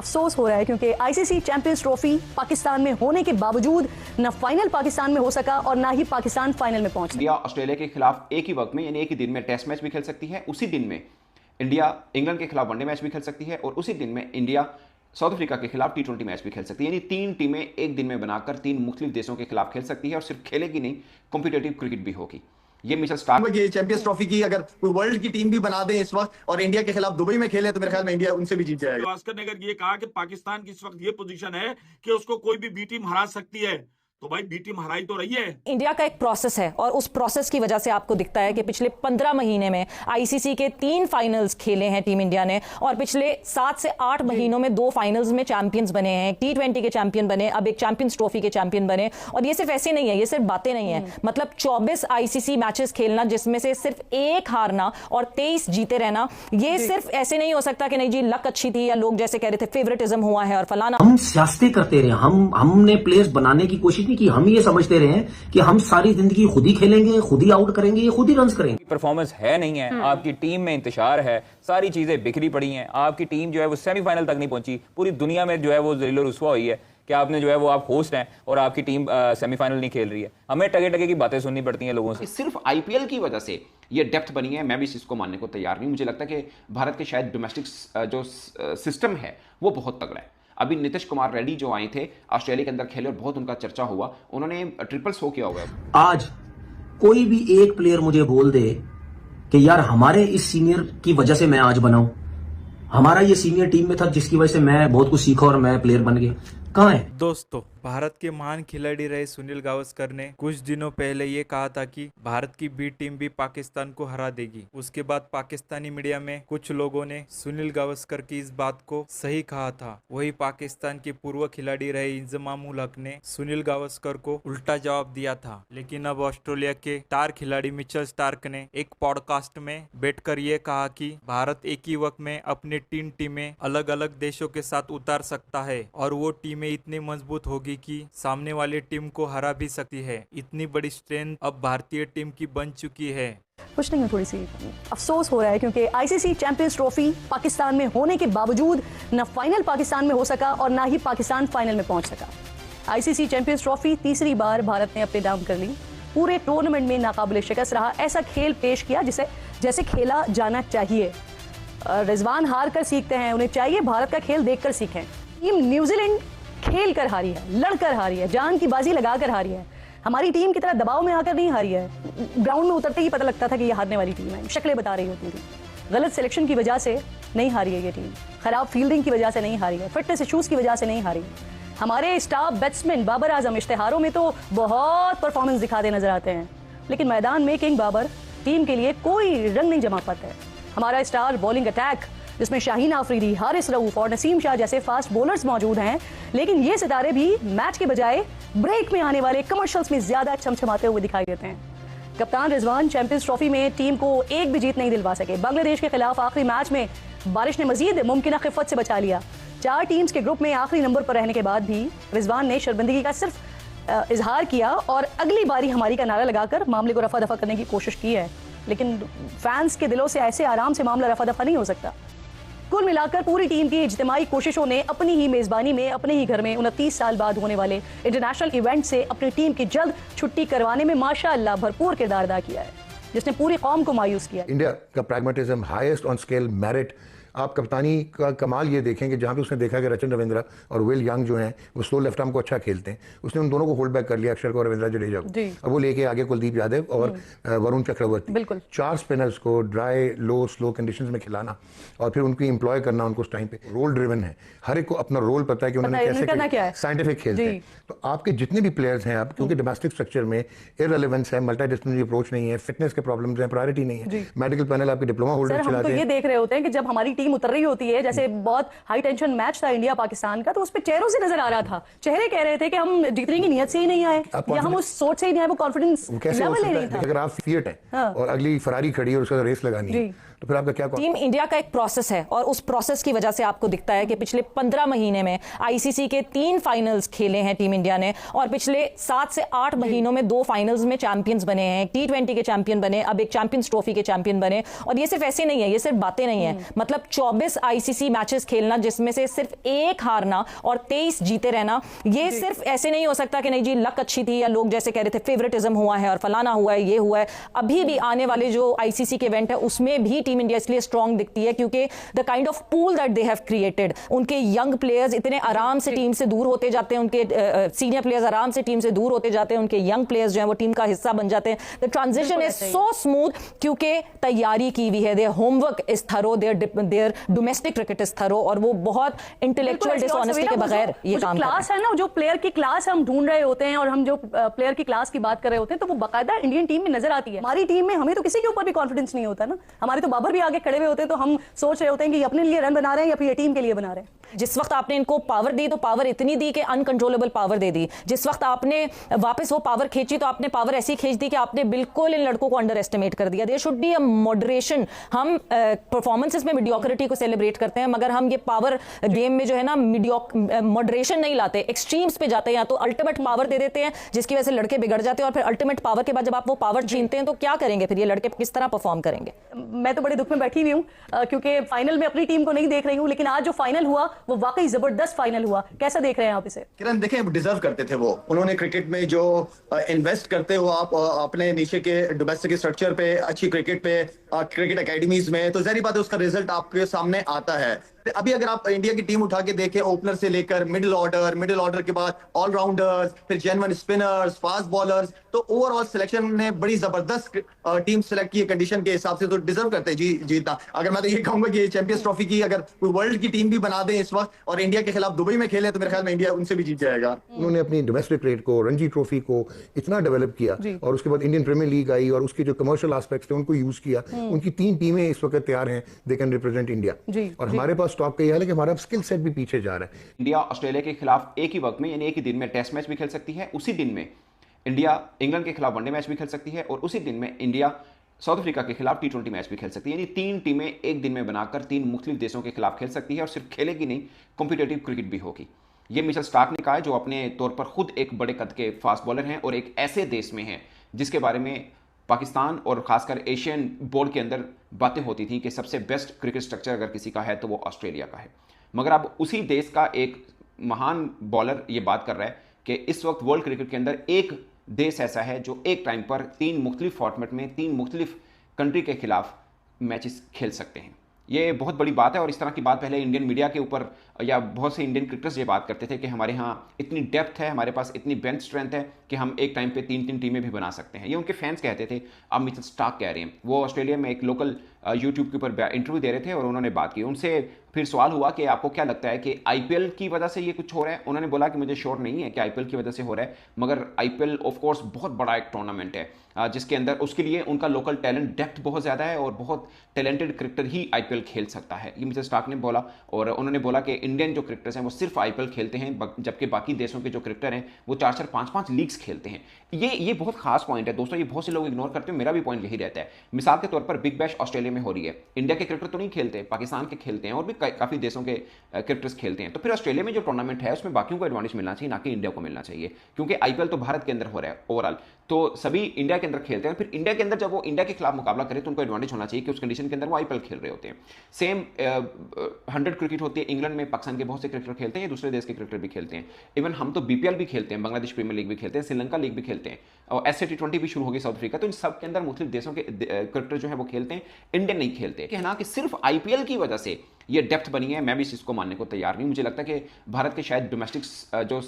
अफसोस हो रहा है क्योंकि आईसीसी चैंपियंस ट्रॉफी पाकिस्तान में होने के बावजूद न फाइनल पाकिस्तान में हो सका और ना ही पाकिस्तान फाइनल में पहुंच सका। इंडिया ऑस्ट्रेलिया के खिलाफ एक ही वक्त में यानी एक ही दिन में टेस्ट मैच भी खेल सकती है, उसी दिन में इंडिया इंग्लैंड के खिलाफ वनडे मैच भी खेल सकती है और उसी दिन में इंडिया साउथ अफ्रीका के खिलाफ T20 मैच भी खेल सकती है। यानी 3 टीमें एक दिन में बनाकर 3 मुख्तलिफ देशों के खिलाफ खेल सकती है और सिर्फ खेलेगी नहीं, कॉम्पिटेटिव क्रिकेट भी होगी। ये मिशेल स्टार्क चैंपियंस ट्रॉफी की अगर कोई वर्ल्ड की टीम भी बना दे इस वक्त और इंडिया के खिलाफ दुबई में खेले तो मेरे ख्याल में इंडिया उनसे भी जीत जाएगा। गावस्कर ने अगर ये कहा कि पाकिस्तान की इस वक्त ये पोजीशन है कि उसको कोई भी बी टीम हरा सकती है, तो भाई बी टीम हराई तो रही है। इंडिया का एक प्रोसेस है और उस प्रोसेस की वजह से आपको दिखता है कि पिछले 15 महीने में आईसीसी के 3 फाइनल्स खेले हैं टीम इंडिया ने और पिछले 7 से 8 महीनों में 2 फाइनल्स में चैंपियंस बने हैं, T20 के चैंपियन बने, अब एक चैंपियंस ट्रॉफी के चैंपियन बने। और ये सिर्फ ऐसे नहीं है, ये सिर्फ बातें नहीं है, मतलब 24 आईसीसी मैचेस खेलना जिसमें से सिर्फ 1 हारना और 23 जीते रहना, ये सिर्फ ऐसे नहीं हो सकता कि नहीं जी लक अच्छी थी या लोग जैसे कह रहे थे फेवरेटिज्म हुआ है और फलाना। हम सियासतें करते रहे, हमने प्लेयर्स बनाने की कोशिश नहीं की। हम ये समझते रहे हैं कि हम सारी जिंदगी खुद ही खेलेंगे, खुद ही आउट करेंगे, खुद ही रन करेंगे। परफॉर्मेंस है नहीं है, आपकी टीम में इंतशार है, सारी चीजें बिखरी पड़ी हैं, आपकी टीम जो है वो सेमीफाइनल तक नहीं पहुंची, पूरी दुनिया में जो है वो ज़लील और रुस्वा हुई है कि आपने जो है वो आप होस्ट हैं और आपकी टीम सेमीफाइनल नहीं खेल रही है। हमें टगे टगे की बातें सुननी पड़ती हैं लोगों से। सिर्फ आईपीएल की वजह से ये डेप्थ बनी है, मैं भी इसको मानने को तैयार नहीं। मुझे लगता है कि भारत के शायद डोमेस्टिक जो सिस्टम है वो बहुत तगड़ा है। अभी नीतीश कुमार रेड्डी जो आए थे ऑस्ट्रेलिया के अंदर खेले और बहुत उनका चर्चा हुआ, उन्होंने ट्रिपल 100 किया हुआ है। आज कोई भी एक प्लेयर मुझे बोल दे कि यार हमारे इस सीनियर की वजह से मैं आज बना हूं, हमारा ये सीनियर टीम में था जिसकी वजह से मैं बहुत कुछ सीखा और मैं प्लेयर बन गया, कहां है? दोस्तों, भारत के महान खिलाड़ी रहे सुनील गावस्कर ने कुछ दिनों पहले ये कहा था कि भारत की बी टीम भी पाकिस्तान को हरा देगी। उसके बाद पाकिस्तानी मीडिया में कुछ लोगों ने सुनील गावस्कर की इस बात को सही कहा था। वही पाकिस्तान के पूर्व खिलाड़ी रहे इंजमाम उल हक ने सुनील गावस्कर को उल्टा जवाब दिया था। लेकिन अब ऑस्ट्रेलिया के स्टार खिलाड़ी मिचेल स्टार्क ने एक पॉडकास्ट में बैठकर ये कहा कि भारत एक ही वक्त में अपनी 3 टीमें अलग अलग देशों के साथ उतार सकता है और वो टीमें इतनी मजबूत होगी कि सामने वाली टीम को हरा भी सकती है। इतनी बड़ी स्ट्रेंथ अब भारतीय टीम की बन चुकी है। कुछ नहीं है, थोड़ी सी अफसोस हो रहा है क्योंकि आईसीसी चैंपियंस ट्रॉफी पाकिस्तान में होने के बावजूद न फाइनल पाकिस्तान में हो सका और ना ही पाकिस्तान फाइनल में पहुंच सका। आईसीसी चैंपियंस ट्रॉफी तीसरी बार भारत ने अपने नाम कर ली। पूरे टूर्नामेंट में नाकाबिले शिकस्त रहा, ऐसा खेल पेश किया जैसे खेला जाना चाहिए। रिजवान हार कर सीखते हैं, उन्हें चाहिए भारत का खेल देखकर सीखें। टीम न्यूजीलैंड खेल कर हारी है, लड़कर हारी है, जान की बाजी लगाकर हारी है। हमारी टीम की तरह दबाव में आकर नहीं हारी है, ग्राउंड में उतरते ही पता लगता था कि ये हारने वाली टीम है, शक्लें बता रही होती थी। गलत सिलेक्शन की वजह से नहीं हारी है ये टीम, खराब फील्डिंग की वजह से नहीं हारी है, फिटनेस इशूज की वजह से नहीं हारी। हमारे स्टार बैट्समैन बाबर आजम इश्तिहारों में तो बहुत परफॉर्मेंस दिखाते नजर आते हैं, लेकिन मैदान में किंग बाबर टीम के लिए कोई रंग नहीं जमा पाता है। हमारा स्टार बॉलिंग अटैक जिसमें शाहीन आफरीदी, हारिस रऊफ और नसीम शाह जैसे फास्ट बॉलर्स मौजूद हैं, लेकिन ये सितारे भी मैच के बजाय ब्रेक में आने वाले कमर्शियल्स में ज्यादा चमचमाते हुए दिखाई देते हैं। कप्तान रिजवान चैंपियंस ट्रॉफी में टीम को एक भी जीत नहीं दिलवा सके। बांग्लादेश के खिलाफ आखिरी मैच में बारिश ने मजीद मुमकिन खिफत से बचा लिया। 4 टीम्स के ग्रुप में आखिरी नंबर पर रहने के बाद भी रिजवान ने शर्मिंदगी का सिर्फ इजहार किया और अगली बारी हमारी का नारा लगाकर मामले को रफा दफा करने की कोशिश की है, लेकिन फैंस के दिलों से ऐसे आराम से मामला रफा दफा नहीं हो सकता। कुल मिलाकर पूरी टीम की इज्तिमाई कोशिशों ने अपनी ही मेजबानी में अपने ही घर में 29 साल बाद होने वाले इंटरनेशनल इवेंट से अपनी टीम की जल्द छुट्टी करवाने में माशाअल्लाह भरपूर किरदार अदा किया है, जिसने पूरी कौम को मायूस किया। इंडिया का pragmatism, highest on scale merit. आप कप्तानी का कमाल ये देखेंगे, जहाँ पे उसने देखा कि रचिन रविंद्रा और विल यंग जो हैं वो स्लो लेफ्ट आर्म को अच्छा खेलते हैं, उसने उन दोनों को होल्ड बैक कर लिया, अक्षर को और रविंद्रा जडेजा को, और वो लेके आगे कुलदीप यादव और वरुण चक्रवर्ती, 4 स्पिनर्स को ड्राई लो स्लो कंडीशंस में खिलाना और फिर उनको एम्प्लॉय करना उनको उस टाइम पे। रोल ड्रिवन है, हर एक को अपना रोल पता है कि उन्होंने कैसे साइंटिफिक खेलते हैं। तो आपके जितने भी प्लेयर्स हैं, आप क्योंकि डोमेस्टिक स्ट्रक्चर में इररिलेवेंस है, मल्टी डिसिप्लिनरी अप्रोच नहीं है, फिटनेस के प्रॉब्लम्स हैं, प्रायोरिटी नहीं है, मेडिकल पैनल आपके डिप्लोमा होल्डर चलाते हैं। ये देख रहे होते हैं कि जब हमारी टीम उतर रही होती है, जैसे बहुत हाई टेंशन मैच था इंडिया पाकिस्तान का, तो उस पे चेहरों से नजर आ रहा था, चेहरे कह रहे थे कि हम जीतने की नियत से ही नहीं आए या हम उस सोच से ही नहीं आए, वो कॉन्फिडेंस लेवल ही नहीं था। अगर आप फिट हैं और अगली फरारी खड़ी और उसका रेस लगानी है तो फिर आपका क्या टीम इंडिया का एक प्रोसेस है और उस प्रोसेस की वजह से आपको दिखता है कि पिछले 15 महीने में आईसीसी के 3 फाइनल्स खेले हैं टीम इंडिया ने और पिछले 7 से 8 महीनों में 2 फाइनल्स में चैंपियंस बने हैं, T20 के चैंपियन बने, अब एक चैंपियंस ट्रॉफी के चैंपियन बने। और ये सिर्फ ऐसे नहीं है, ये सिर्फ बातें नहीं है, मतलब 24 आईसीसी मैचेस खेलना जिसमें से सिर्फ 1 हारना और 23 जीते रहना, ये सिर्फ ऐसे नहीं हो सकता कि नहीं जी लक अच्छी थी या लोग जैसे कह रहे थे फेवरेटिज्म हुआ है और फलाना हुआ है, ये हुआ है। अभी भी आने वाले जो आईसीसी के इवेंट है उसमें भी टीम इंडिया इसलिए स्ट्रांग दिखती है क्योंकि the kind of pool that they have created, उनके यंग प्लेयर्स इतने आराम से टीम से दूर होते जाते हैं, उनके सीनियर प्लेयर्स आराम से टीम से दूर होते जाते हैं, उनके यंग प्लेयर्स जो हैं वो टीम का हिस्सा बन जाते हैं। The transition is so smooth क्योंकि तैयारी की हुई है, their homework is thorough, there domestic cricket is thorough और वो बहुत इंटेलेक्चुअल डिसऑनेस्टी के बगैर ये काम क्लास है ना, जो प्लेयर की क्लास हम ढूंढ रहे होते हैं और हम जो प्लेयर की क्लास की बात कर रहे होते हैं तो वो बाकायदा इंडियन टीम में नजर आती है। हमारी टीम में हमें तो किसी के ऊपर भी कॉन्फिडेंस नहीं होता ना, हमारे तो बाबर भी आगे खड़े हुए होते हैं तो हम सोच रहे होते हैं कि अपने लिए रन बना रहे हैं या फिर टीम के लिए बना रहे हैं। जिस वक्त आपने इनको पावर दी तो पावर इतनी दी कि अनकंट्रोलेबल पावर दे दी, जिस वक्त आपने वापस वो पावर खींची तो आपने पावर ऐसी खींच दी कि आपने बिल्कुल इन लड़कों को अंडर एस्टिमेट कर दिया। There should be a moderation. हम परफॉर्मेंसेस में मीडियोक्रिटी को सेलिब्रेट करते हैं मगर हम ये पावर गेम में जो है ना मॉडरेशन नहीं लाते, एक्सट्रीम्स पे जाते हैं, या तो अल्टीमेट पावर दे देते हैं जिसकी वजह से लड़के बिगड़ जाते हैं और फिर अल्टीमेट पावर के बाद जब आप वो पावर छीनते हैं तो क्या करेंगे फिर ये लड़के किस तरह परफॉर्म करेंगे। मैं तो बड़े दुख में बैठी हुई हूँ क्योंकि फाइनल में अपनी टीम को नहीं देख रही हूँ, लेकिन आज जो फाइनल हुआ वो वाकई जबरदस्त फाइनल हुआ। कैसा देख रहे हैं आप इसे? किरण देखें, डिजर्व करते थे वो, उन्होंने क्रिकेट में जो इन्वेस्ट करते हो आप अपने नीचे के डोमेस्टिक स्ट्रक्चर पे, अच्छी क्रिकेट पे, क्रिकेट एकेडमीज में, तो जाहिर बात है उसका रिजल्ट आपके सामने आता है। अभी अगर आप इंडिया की टीम उठा के देखें ओपनर से लेकर मिडिल ऑर्डर के बाद ऑलराउंडर्स, फिर जेन्युइन स्पिनर्स, फास्ट बॉलर्स, तो ओवरऑल सिलेक्शन ने बड़ी जबरदस्त टीम सेलेक्ट की कंडीशन के हिसाब से, तो डिजर्व करते हैं जी जीतना। अगर मैं तो ये कहूंगा कि चैंपियंस ट्रॉफी की अगर कोई वर्ल्ड की टीम भी बना दे इस वक्त और इंडिया के खिलाफ दुबई में खेले तो मेरे ख्याल में इंडिया उनसे भी जीत जाएगा। उन्होंने अपनी डोमेस्टिक क्रिकेट को, रणजी ट्रॉफी को इतना डेवलप किया और उसके बाद इंडियन प्रीमियर लीग आई और उसके जो कमर्शियल एस्पेक्ट्स थे उनको यूज किया। उनकी 3 टीमें इस वक्त तैयार हैं, दे कैन रिप्रेजेंट इंडिया। और हमारे पास स्टॉक का यह है कि हमारा स्किल सेट भी पीछे जा रहा है। इंडिया ऑस्ट्रेलिया के खिलाफ एक ही वक्त में यानी एक ही दिन में टेस्ट मैच भी खेल सकती है, उसी दिन में इंडिया इंग्लैंड के खिलाफ वनडे मैच भी खेल सकती है और उसी दिन में इंडिया साउथ अफ्रीका के खिलाफ T20 मैच भी खेल सकती है। यानी 3 टीमें एक दिन में बनाकर 3 मुख्तलिफ देशों के खिलाफ खेल सकती है और सिर्फ खेलेगी नहीं, कॉम्पिटिटिव क्रिकेट भी होगी। ये मिचेल स्टार्क ने कहा है जो अपने तौर पर खुद एक बड़े कद के फास्ट बॉलर हैं और एक ऐसे देश में हैं जिसके बारे में पाकिस्तान और खासकर एशियन बोर्ड के अंदर बातें होती थी कि सबसे बेस्ट क्रिकेट स्ट्रक्चर अगर किसी का है तो वो ऑस्ट्रेलिया का है। मगर अब उसी देश का एक महान बॉलर ये बात कर रहा है कि इस वक्त वर्ल्ड क्रिकेट के अंदर एक देश ऐसा है जो एक टाइम पर 3 मुख्तलिफ फॉर्मेट में 3 मुख्तलिफ कंट्री के खिलाफ मैचेस खेल सकते हैं। ये बहुत बड़ी बात है और इस तरह की बात पहले इंडियन मीडिया के ऊपर या बहुत से इंडियन क्रिकेटर्स ये बात करते थे कि हमारे यहाँ इतनी डेप्थ है, हमारे पास इतनी बेंच स्ट्रेंथ है कि हम एक टाइम पे 3 टीमें भी बना सकते हैं। ये उनके फैंस कहते थे। अब मिचेल स्टार्क कह रहे हैं, वो ऑस्ट्रेलिया में एक लोकल यूट्यूब के ऊपर इंटरव्यू दे रहे थे और उन्होंने बात की। उनसे फिर सवाल हुआ कि आपको क्या लगता है कि आईपीएल की वजह से ये कुछ हो रहा है? उन्होंने बोला कि मुझे श्योर नहीं है कि आईपीएल की वजह से हो रहा है, मगर आईपीएल ऑफ कोर्स बहुत बड़ा एक टूर्नामेंट है जिसके अंदर उसके लिए उनका लोकल टैलेंट डेप्थ बहुत ज़्यादा है और बहुत टैलेंटेड क्रिकेटर ही आईपीएल खेल सकता है, ये मिचेल स्टार्क ने बोला। और उन्होंने बोला कि इंडियन जो क्रिकेटर्स हैं वो सिर्फ आईपीएल खेलते हैं जबकि बाकी देशों के जो क्रिकेटर हैं वो 4-4, 5-5 लीग्स खेलते हैं। ये बहुत खास पॉइंट है दोस्तों, ये बहुत से लोग इग्नोर करते हैं, मेरा भी पॉइंट यही रहता है। मिसाल के तौर पर बिग बैश ऑस्ट्रेलिया में हो रही है, इंडिया के क्रिकेटर तो नहीं खेलते, पाकिस्तान के खेलते हैं और भी काफ़ी देशों के क्रिकेटर्स खेलते हैं। तो फिर ऑस्ट्रेलिया में जो टूर्नामेंट है उसमें बाकियों को एडवांटेज मिलना चाहिए, ना कि इंडिया को मिलना चाहिए, क्योंकि आईपीएल तो भारत के अंदर हो रहा है ओवरऑल, तो सभी इंडिया के अंदर खेलते हैं। फिर इंडिया के अंदर जब वो इंडिया के खिलाफ मुकाबला करें तो उनको एडवांटेज होना चाहिए कि उस कंडीशन के अंदर वो आईपीएल खेल रहे होते हैं। सेम 100 क्रिकेट होती है इंग्लैंड में, पाकिस्तान के बहुत से क्रिकेटर खेलते हैं, दूसरे देश के क्रिकेटर भी खेलते हैं। इवन हम तो बीपीएल भी खेलते हैं, बांग्लादेश प्रीमियर लीग भी खेलते हैं, श्रीलंका लीग भी खेलते हैं और ऐसे T20 भी शुरू होगी साउथ अफ्रीका। तो इन सब के अंदर मुख्तलिफ देशों के क्रिकेटर जो है वो खेलते हैं, इंडियन नहीं खेलते। कहना कि सिर्फ आईपीएल की वजह से ये डेप्थ बनी है, मैं भी इसको मानने को तैयार नहीं। मुझे लगता है कि भारत के शायद डोमेस्टिक जो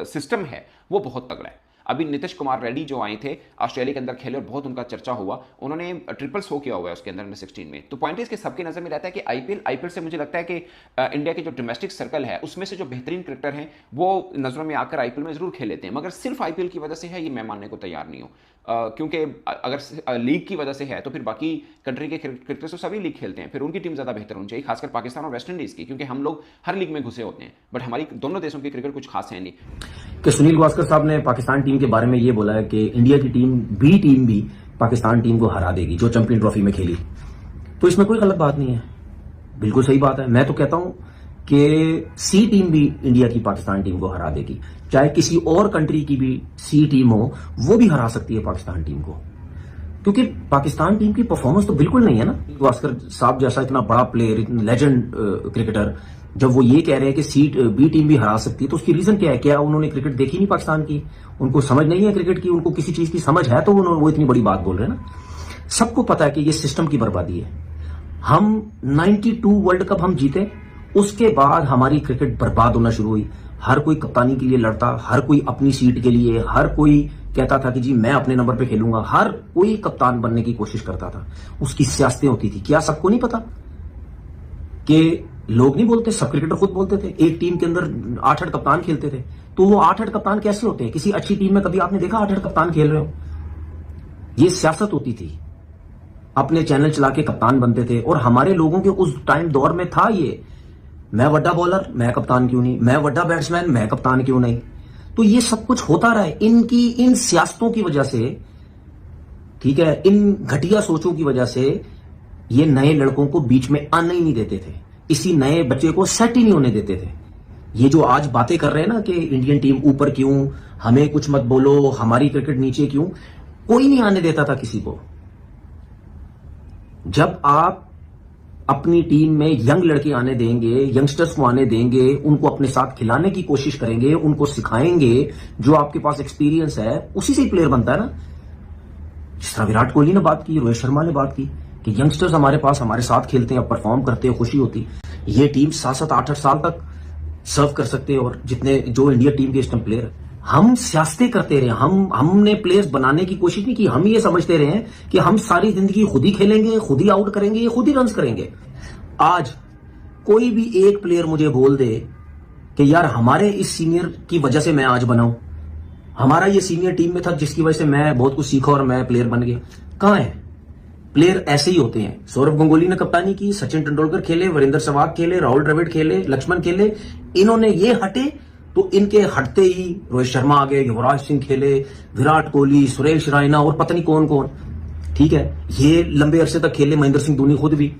सिस्टम है वो बहुत तगड़ा है। अभी नीतीश कुमार रेड्डी जो आए थे ऑस्ट्रेलिया के अंदर खेले और बहुत उनका चर्चा हुआ, उन्होंने ट्रिपल शो किया हुआ है उसके अंदर अंडर 16 में। तो पॉइंट इसके सबके नजर में रहता है कि आईपीएल से मुझे लगता है कि इंडिया के जो डोमेस्टिक सर्कल है उसमें से जो बेहतरीन क्रिकेटर हैं वो नजरों में आकर आईपीएल में जरूर खेल लेते हैं, मगर सिर्फ आईपीएल की वजह से है ये मैं मानने को तैयार नहीं हूँ। क्योंकि अगर लीग की वजह से है तो फिर बाकी कंट्री के क्रिकेटर्स तो सभी लीग खेलते हैं, फिर उनकी टीम ज़्यादा बेहतर होनी चाहिए, खासकर पाकिस्तान और वेस्ट इंडीज़ की, क्योंकि हम लोग हर लीग में घुसे होते हैं, बट हमारी दोनों देशों की क्रिकेट कुछ खास है नहीं। कि सुनील गावस्कर साहब ने पाकिस्तान टीम के बारे में ये बोला है कि इंडिया की टीम भी पाकिस्तान टीम को हरा देगी जो चैंपियन ट्रॉफी में खेली। तो इसमें कोई गलत बात नहीं है, बिल्कुल सही बात है। मैं तो कहता हूं कि सी टीम भी इंडिया की पाकिस्तान टीम को हरा देगी, चाहे किसी और कंट्री की भी सी टीम हो, वो भी हरा सकती है पाकिस्तान टीम को, क्योंकि पाकिस्तान टीम की परफॉर्मेंस तो बिल्कुल नहीं है ना। गावस्कर साहब जैसा इतना बड़ा प्लेयर, इतना लेजेंड क्रिकेटर, जब वो ये कह रहे हैं कि बी टीम भी हरा सकती है, तो उसकी रीजन क्या है? क्या उन्होंने क्रिकेट देखी नहीं पाकिस्तान की? उनको समझ नहीं है क्रिकेट की? उनको किसी चीज की समझ है तो वो इतनी बड़ी बात बोल रहे हैं ना। सबको पता है कि ये सिस्टम की बर्बादी है। हम 92 वर्ल्ड कप हम जीते, उसके बाद हमारी क्रिकेट बर्बाद होना शुरू हुई। हर कोई कप्तानी के लिए लड़ता, हर कोई अपनी सीट के लिए, हर कोई कहता था कि जी मैं अपने नंबर पे खेलूंगा, हर कोई कप्तान बनने की कोशिश करता था। उसकी सियासतें होती थी। क्या सबको नहीं पता कि लोग नहीं बोलते, सब क्रिकेटर खुद बोलते थे, एक टीम के अंदर 8-8 कप्तान खेलते थे। तो वो 8-8 कप्तान कैसे होते हैं? किसी अच्छी टीम में कभी आपने देखा 8-8 कप्तान खेल रहे हो? ये सियासत होती थी, अपने चैनल चला के कप्तान बनते थे। और हमारे लोगों के उस टाइम दौर में था ये, मैं वड्डा बॉलर, मैं कप्तान क्यों नहीं, मैं वड्डा बैट्समैन, मैं कप्तान क्यों नहीं। तो ये सब कुछ होता रहा है इनकी इन सियासतों की वजह से, ठीक है, इन घटिया सोचों की वजह से। ये नए लड़कों को बीच में आने ही नहीं देते थे, इसी नए बच्चे को सेट ही नहीं होने देते थे। ये जो आज बातें कर रहे हैं ना कि इंडियन टीम ऊपर क्यों, हमें कुछ मत बोलो, हमारी क्रिकेट नीचे क्यों, कोई नहीं आने देता था किसी को। जब आप अपनी टीम में यंग लड़के आने देंगे, यंगस्टर्स को आने देंगे, उनको अपने साथ खिलाने की कोशिश करेंगे, उनको सिखाएंगे, जो आपके पास एक्सपीरियंस है उसी से ही प्लेयर बनता है ना। जिस तरह विराट कोहली ने बात की, रोहित शर्मा ने बात की कि यंगस्टर्स हमारे पास हमारे साथ खेलते हैं, परफॉर्म करते हैं, खुशी होती। ये टीम 7-7 8-8 साल तक सर्व कर सकते हैं। और जितने जो इंडिया टीम के इस टाइम प्लेयर, हम सियासतें करते रहे, हमने प्लेयर्स बनाने की कोशिश नहीं की। हम ये समझते रहे हैं कि हम सारी जिंदगी खुद ही खेलेंगे, खुद ही आउट करेंगे, खुद ही रन करेंगे। आज कोई भी एक प्लेयर मुझे बोल दे कि यार हमारे इस सीनियर की वजह से मैं आज बनाऊं, हमारा ये सीनियर टीम में था जिसकी वजह से मैं बहुत कुछ सीखा और मैं प्लेयर बन गया, कहां है? प्लेयर ऐसे ही होते हैं। सौरव गंगुली ने कप्तानी की, सचिन तेंदुलकर खेले, वीरेंद्र सहवाग खेले, राहुल द्रविड़ खेले, लक्ष्मण खेले। इन्होंने ये हटे तो इनके हटते ही रोहित शर्मा आ गए, युवराज सिंह खेले, विराट कोहली, सुरेश रैना और पता नहीं कौन कौन, ठीक है। ये लंबे अरसे तक खेले, महेंद्र सिंह धोनी खुद भी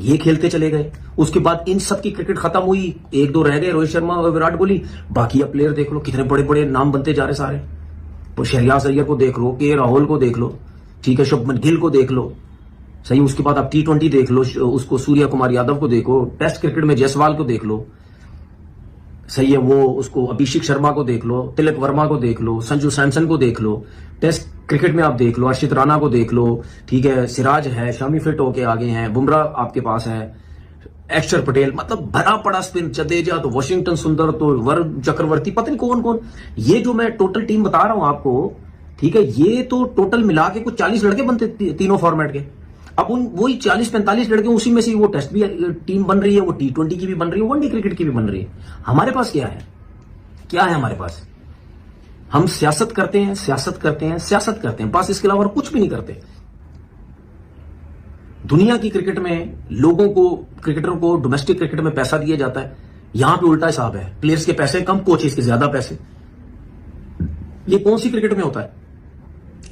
ये खेलते चले गए। उसके बाद इन सब की क्रिकेट खत्म हुई, 1-2 रह गए, रोहित शर्मा और विराट कोहली। बाकी अब प्लेयर देख लो कितने बड़े बड़े नाम बनते जा रहे सारे। तो शहरियार अय्यर को देख लो, के राहुल को देख लो, ठीक है, शुभमन गिल को देख लो, सही। उसके बाद आप T20 देख लो, उसको सूर्य कुमार यादव को देखो, टेस्ट क्रिकेट में जायसवाल को देख लो, सही है, वो उसको अभिषेक शर्मा को देख लो, तिलक वर्मा को देख लो, संजू सैमसन को देख लो। टेस्ट क्रिकेट में आप देख लो, अर्शित राणा को देख लो, ठीक है, सिराज है, शामी फिट होके आगे हैं, बुमराह आपके पास है, अक्षर पटेल, मतलब भरा पड़ा स्पिन, जडेजा तो वाशिंगटन सुंदर तो वरुण चक्रवर्ती, पता नहीं कौन कौन। ये जो मैं टोटल टीम बता रहा हूं आपको, ठीक है, ये तो टोटल मिला के कुछ 40 लड़के बनते तीनों फॉर्मेट के। अब उन वही 40-45 लड़के, उसी में से वो टेस्ट भी टीम बन रही है, वो T20 की भी बन रही है, वनडे क्रिकेट की भी बन रही है। हमारे पास क्या है? क्या है हमारे पास? हम सियासत करते हैं, सियासत करते हैं, सियासत करते हैं, बस। इसके अलावा और कुछ भी नहीं करते। दुनिया की क्रिकेट में लोगों को, क्रिकेटरों को डोमेस्टिक क्रिकेट में पैसा दिया जाता है, यहां पे उल्टा हिसाब है। प्लेयर्स के पैसे कम, कोचेस के ज्यादा पैसे। ये कौन सी क्रिकेट में होता है?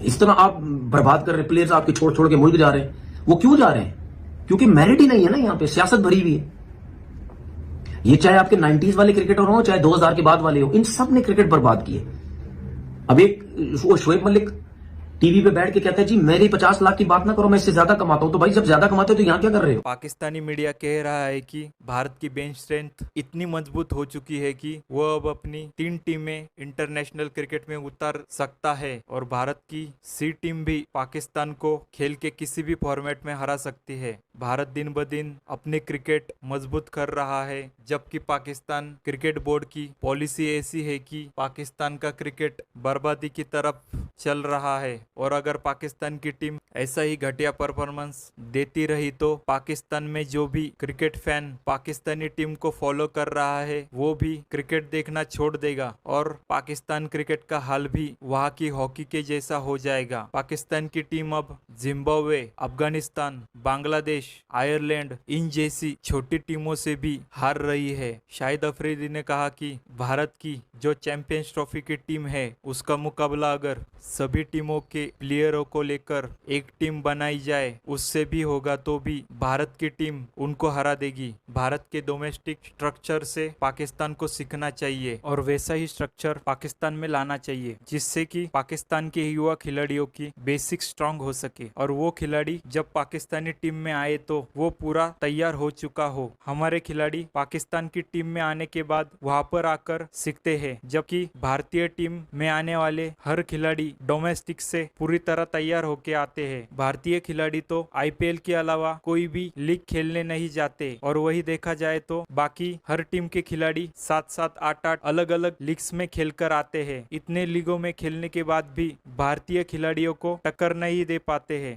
इस तरह आप बर्बाद कर रहे, प्लेयर्स आपके छोड़ छोड़ के मुल्क जा रहे हैं। वो क्यों जा रहे हैं? क्योंकि मेरिट ही नहीं है ना, यहां पे सियासत भरी हुई है। ये चाहे आपके 90s वाले क्रिकेटर हो, चाहे 2000 के बाद वाले हो, इन सब ने क्रिकेट बर्बाद की है। अब एक वो शोएब मलिक टीवी पे बैठ के कहता है जी मेरी 50 लाख की बात ना करो, मैं इससे ज्यादा कमाता हूं। तो भाई जब ज्यादा कमाते हो तो यहां क्या कर रहे हो? पाकिस्तानी मीडिया कह रहा है कि भारत की बेंच स्ट्रेंथ इतनी मजबूत हो चुकी है कि वो अब अपनी 3 टीमें इंटरनेशनल क्रिकेट में उतार सकता है और भारत की सी टीम भी पाकिस्तान को खेल के किसी भी फॉर्मेट में हरा सकती है। भारत दिन ब दिन अपनी क्रिकेट मजबूत कर रहा है, जबकि पाकिस्तान क्रिकेट बोर्ड की पॉलिसी ऐसी है कि पाकिस्तान का क्रिकेट बर्बादी की तरफ चल रहा है। और अगर पाकिस्तान की टीम ऐसा ही घटिया परफॉर्मेंस देती रही तो पाकिस्तान में जो भी क्रिकेट फैन पाकिस्तानी टीम को फॉलो कर रहा है वो भी क्रिकेट देखना छोड़ देगा और पाकिस्तान क्रिकेट का हाल भी वहां की हॉकी के जैसा हो जाएगा। पाकिस्तान की टीम अब जिम्बाब्वे, अफगानिस्तान, बांग्लादेश, आयरलैंड इन जैसी छोटी टीमों से भी हार रही है। शाहिद अफरीदी ने कहा कि भारत की जो चैंपियंस ट्रॉफी की टीम है उसका मुकाबला अगर सभी टीमों के के प्लेयरों को लेकर एक टीम बनाई जाए, उससे भी होगा तो भी भारत की टीम उनको हरा देगी। भारत के डोमेस्टिक स्ट्रक्चर से पाकिस्तान को सीखना चाहिए और वैसा ही स्ट्रक्चर पाकिस्तान में लाना चाहिए, जिससे कि पाकिस्तान के युवा खिलाड़ियों की बेसिक स्ट्रांग हो सके और वो खिलाड़ी जब पाकिस्तानी टीम में आए तो वो पूरा तैयार हो चुका हो। हमारे खिलाड़ी पाकिस्तान की टीम में आने के बाद वहां पर आकर सीखते हैं, जबकि भारतीय टीम में आने वाले हर खिलाड़ी डोमेस्टिक से पूरी तरह तैयार होके आते हैं। भारतीय खिलाड़ी तो आईपीएल के अलावा कोई भी लीग खेलने नहीं जाते और वही देखा जाए तो बाकी हर टीम के खिलाड़ी 7-7, 8-8 अलग अलग लीग्स में खेलकर आते हैं। इतने लीगों में खेलने के बाद भी भारतीय खिलाड़ियों को टक्कर नहीं दे पाते हैं।